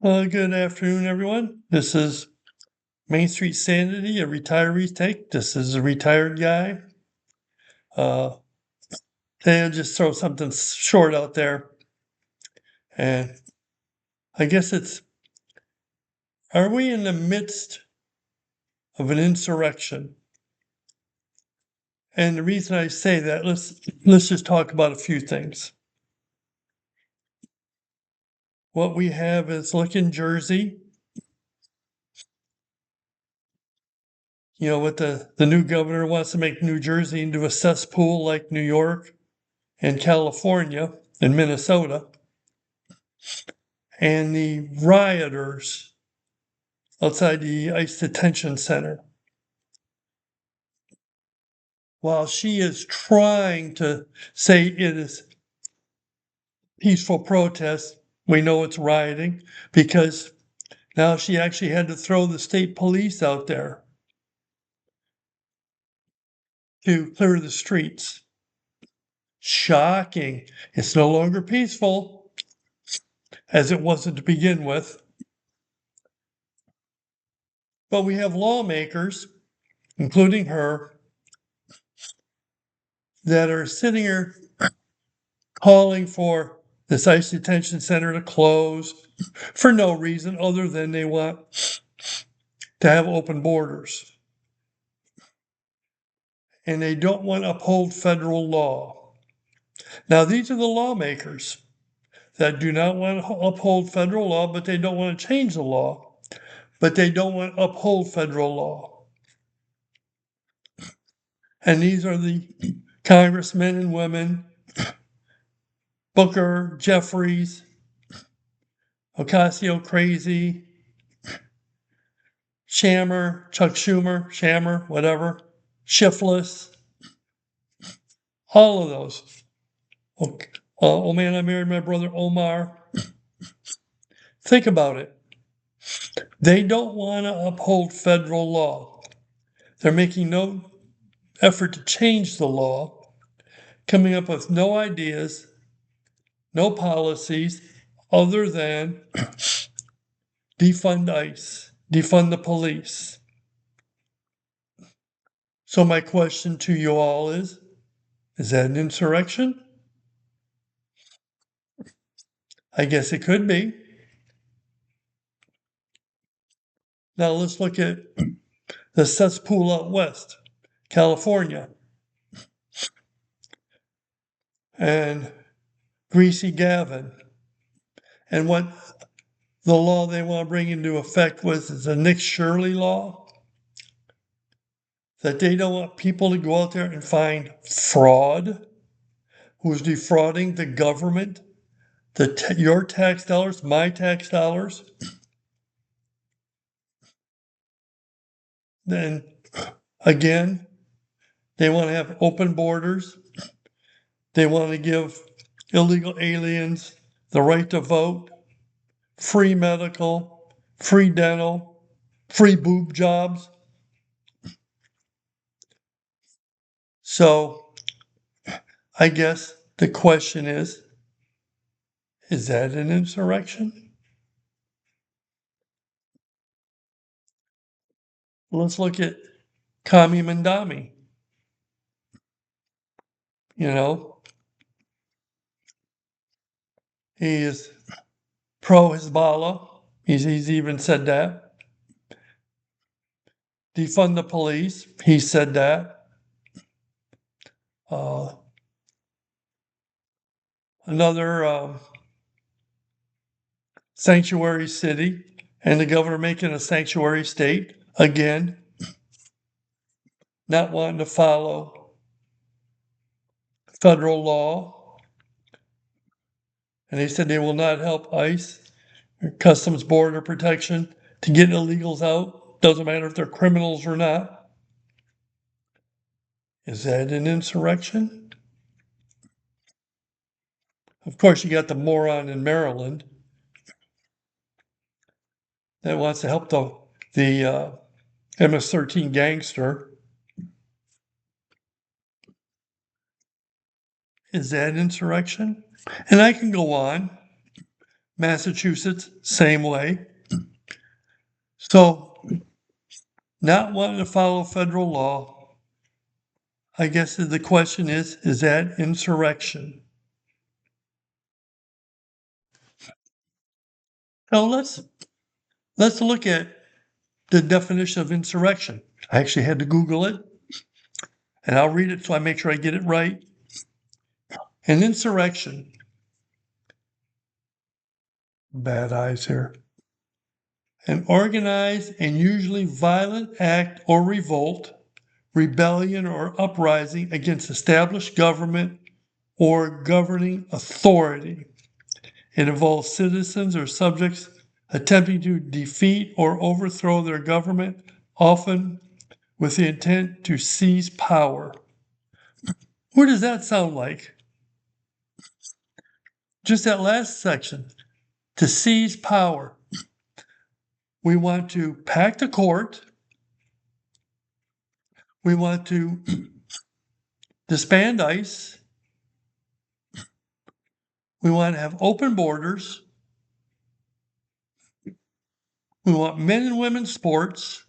Good afternoon, everyone. This is Main Street Sanity, a retiree's take. This is a retired guy. Uh, Today I'll just throw something short out there. And I guess are we in the midst of an insurrection? And the reason I say that, let's just talk about a few things. What we have is, look in Jersey, what the new governor wants to make New Jersey into a cesspool like New York and California and Minnesota. And the rioters outside the ICE detention center. While she is trying to say it is peaceful protest, we know it's rioting because now she actually had to throw the state police out there to clear the streets. Shocking. It's no longer peaceful as it wasn't to begin with. But we have lawmakers, including her, that are sitting here calling for this ICE detention center to close for no reason other than they want to have open borders. And they don't want to uphold federal law. Now, these are the lawmakers that do not want to uphold federal law, but they don't want to change the law, but they don't want to uphold federal law. And these are the congressmen and women, Booker, Jeffries, Ocasio-Crazy, Schumer, whatever, Shiftless, all of those. Oh man, I married my brother Omar. Think about it. They don't want to uphold federal law. They're making no effort to change the law, coming up with no ideas, no policies other than defund ICE, defund the police. So my question to you all is that an insurrection? I guess it could be. Now let's look at the cesspool out west, California, and Greasy Gavin. And what the law they want to bring into effect is the Nick Shirley law, that they don't want people to go out there and find fraud, who's defrauding the government, your tax dollars, my tax dollars. Then again, they want to have open borders. They want to give illegal aliens the right to vote, free medical, free dental, free boob jobs. So I guess the question is that an insurrection? Let's look at Kami Mandami. He is pro-Hezbollah. He's even said that. Defund the police. He said that. Another sanctuary city, and the governor making a sanctuary state. Again, not wanting to follow federal law. And they said they will not help ICE, or Customs Border Protection, to get illegals out. Doesn't matter if they're criminals or not. Is that an insurrection? Of course, you got the moron in Maryland that wants to help the MS-13 gangster. Is that insurrection? And I can go on. Massachusetts, same way. So, not wanting to follow federal law, I guess the question is that insurrection? So let's look at the definition of insurrection. I actually had to Google it, and I'll read it so I make sure I get it right. An insurrection, bad eyes here, an organized and usually violent act or revolt, rebellion, or uprising against established government or governing authority. It involves citizens or subjects attempting to defeat or overthrow their government, often with the intent to seize power. What does that sound like? Just that last section, to seize power. We want to pack the court. We want to disband ICE. We want to have open borders. We want men and women's sports.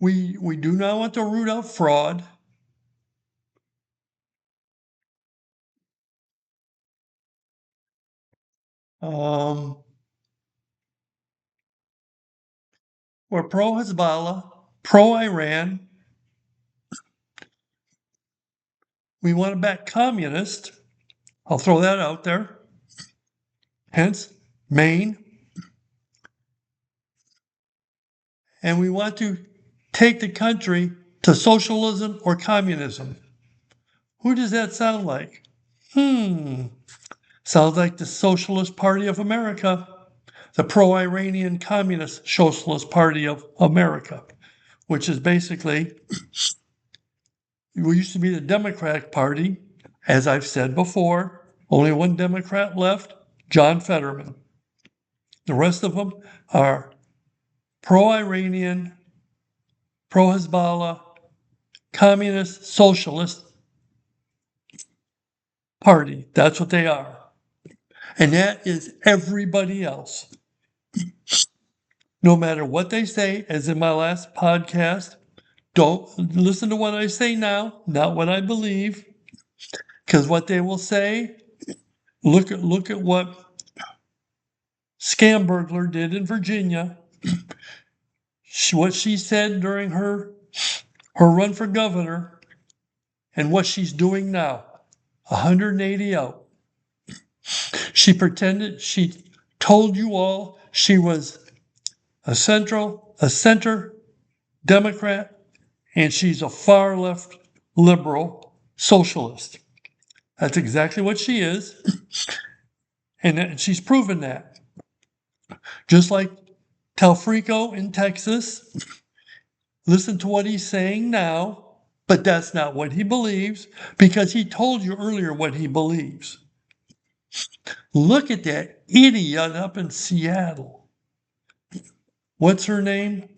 We do not want to root out fraud. We're pro-Hezbollah, pro-Iran. We want to back communists. I'll throw that out there. Hence, Maine. And we want to take the country to socialism or communism. Who does that sound like? Sounds like the Socialist Party of America, the pro-Iranian Communist Socialist Party of America, which is basically, we used to be the Democratic Party, as I've said before, only one Democrat left, John Fetterman. The rest of them are pro-Iranian, pro-Hezbollah, communist, socialist party. That's what they are. And that is everybody else. No matter what they say, as in my last podcast, don't listen to what I say now, not what I believe, because what they will say, look at what Scambergler did in Virginia. What she said during her run for governor, and what she's doing now, 180 out. She pretended, she told you all she was a center Democrat, and she's a far left liberal socialist. That's exactly what she is. And she's proven that. Just like Telfrico in Texas, listen to what he's saying now, but that's not what he believes, because he told you earlier what he believes. Look at that idiot up in Seattle. What's her name?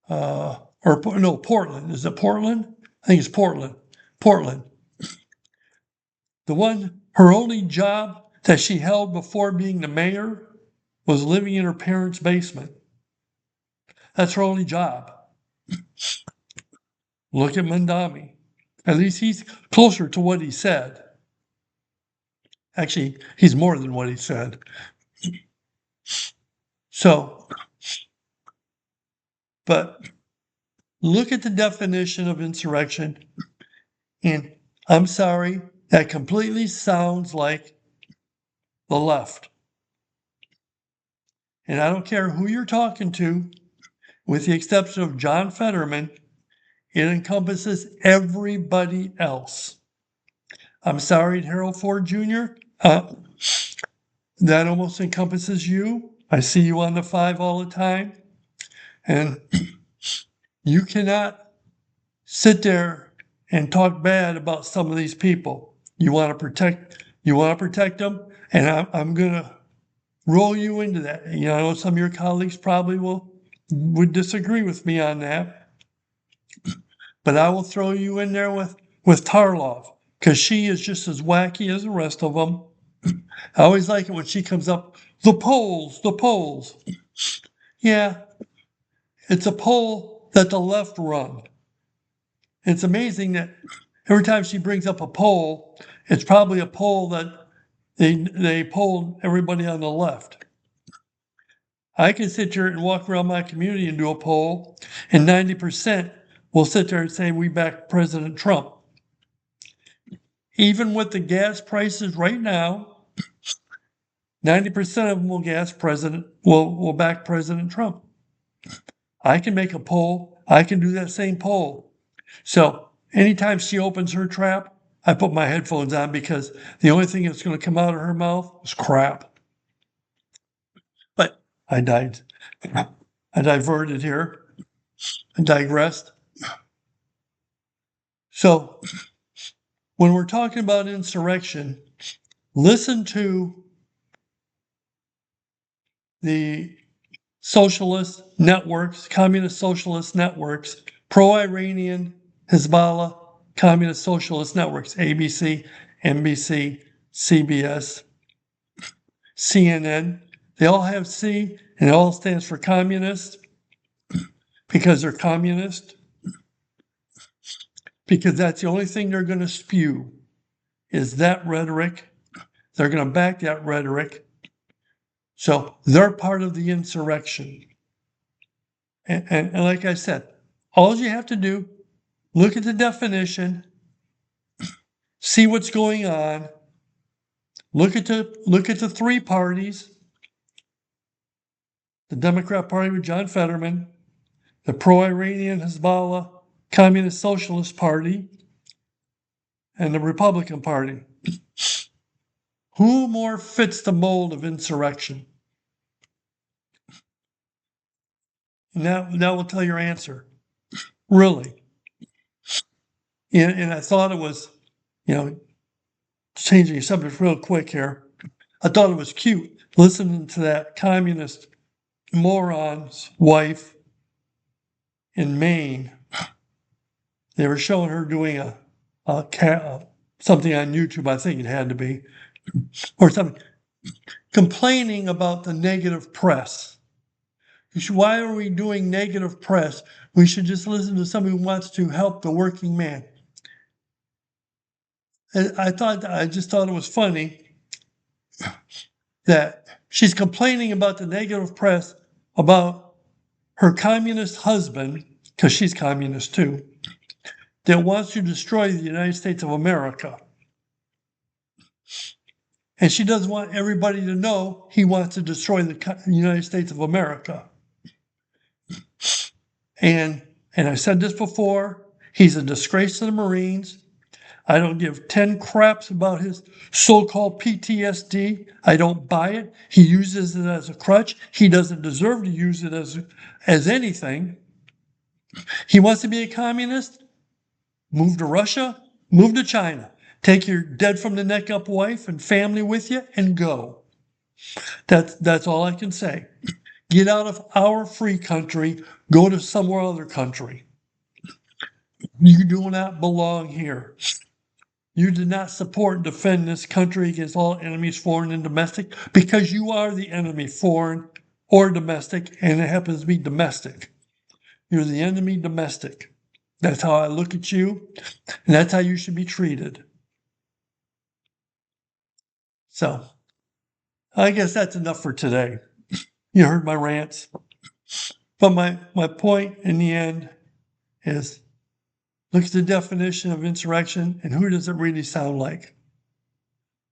Portland. Is it Portland? I think it's Portland. Portland. The one, her only job that she held before being the mayor was living in her parents' basement. That's her only job. Look at Mandami. At least he's closer to what he said. Actually, he's more than what he said. So, but look at the definition of insurrection, and I'm sorry, that completely sounds like the left. And I don't care who you're talking to, with the exception of John Fetterman, it encompasses everybody else. I'm sorry, Harold Ford Jr., that almost encompasses you. I see you on the 5 all the time. And you cannot sit there and talk bad about some of these people. You want to protect them, and I'm going to roll you into that. You know, I know some of your colleagues probably would disagree with me on that, but I will throw you in there with Tarlov. because she is just as wacky as the rest of them. I always like it when she comes up, the polls, the polls. Yeah, it's a poll that the left run. It's amazing that every time she brings up a poll, it's probably a poll that they polled everybody on the left. I can sit here and walk around my community and do a poll, and 90% will sit there and say, we back President Trump. Even with the gas prices right now, 90% of them will back President Trump. I can make a poll. I can do that same poll. So anytime she opens her trap, I put my headphones on because the only thing that's going to come out of her mouth is crap. But I diverted here. I digressed. So when we're talking about insurrection, listen to the socialist networks, communist socialist networks, pro-Iranian, Hezbollah, communist socialist networks, ABC, NBC, CBS, CNN. They all have C, and it all stands for communist because they're communist, because that's the only thing they're going to spew is that rhetoric. They're going to back that rhetoric. So they're part of the insurrection. And like I said, all you have to do, look at the definition, see what's going on, look at the three parties, the Democrat Party with John Fetterman, the pro-Iranian Hezbollah Communist Socialist Party, and the Republican Party. Who more fits the mold of insurrection? Now will tell your answer. Really. And I thought it was, changing the subject real quick here. I thought it was cute listening to that communist moron's wife in Maine. They were showing her doing something on YouTube, I think it had to be, or something, complaining about the negative press. Why are we doing negative press? We should just listen to somebody who wants to help the working man. And I just thought it was funny that she's complaining about the negative press about her communist husband, because she's communist too, that wants to destroy the United States of America. And she doesn't want everybody to know he wants to destroy the United States of America. And I said this before, he's a disgrace to the Marines. I don't give 10 craps about his so-called PTSD. I don't buy it. He uses it as a crutch. He doesn't deserve to use it as anything. He wants to be a communist? Move to Russia, move to China. Take your dead from the neck up wife and family with you and go. That's all I can say. Get out of our free country, go to somewhere other country. You do not belong here. You did not support and defend this country against all enemies, foreign and domestic, because you are the enemy, foreign or domestic, and it happens to be domestic. You're the enemy domestic. That's how I look at you, and that's how you should be treated. So, I guess that's enough for today. You heard my rants. But my point in the end is look at the definition of insurrection and who does it really sound like?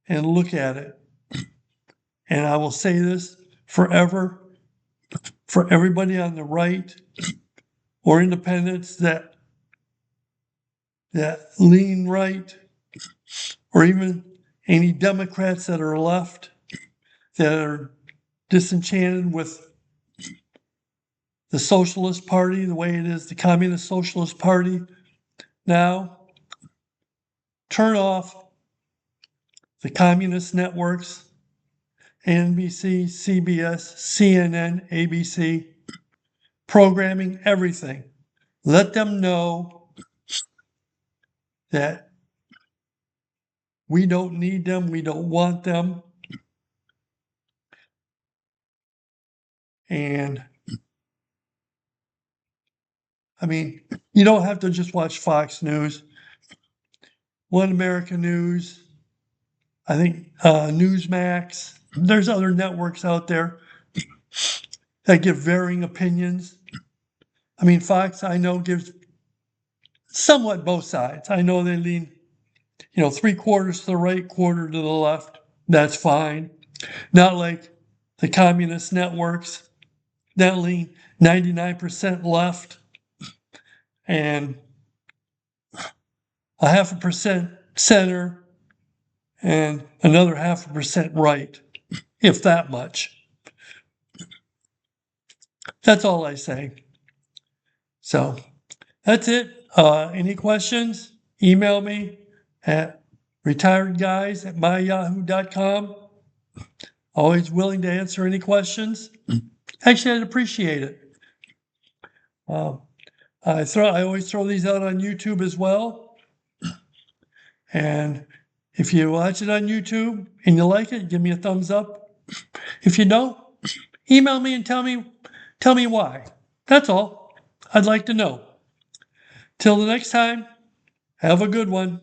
And look at it. And I will say this forever for everybody on the right or independents that lean right, or even any Democrats that are left that are disenchanted with the Socialist Party, the way it is, the Communist Socialist Party. Now, turn off the communist networks, NBC, CBS, CNN, ABC, programming, everything. Let them know that We don't need them. We don't want them. And I mean, you don't have to just watch Fox News. One American News, I think Newsmax. There's other networks out there that give varying opinions. I mean, Fox, I know, gives somewhat both sides. I know they lean, 3/4 to the right, quarter to the left. That's fine. Not like the communist networks that lean 99% left and 0.5% center and another 0.5% right, if that much. That's all I say. So that's it. Any questions? Email me at retiredguys@myyahoo.com. Always willing to answer any questions. Actually, I'd appreciate it. I always throw these out on YouTube as well. And if you watch it on YouTube and you like it, give me a thumbs up. If you don't, email me and tell me why. That's all. I'd like to know. Till the next time, have a good one.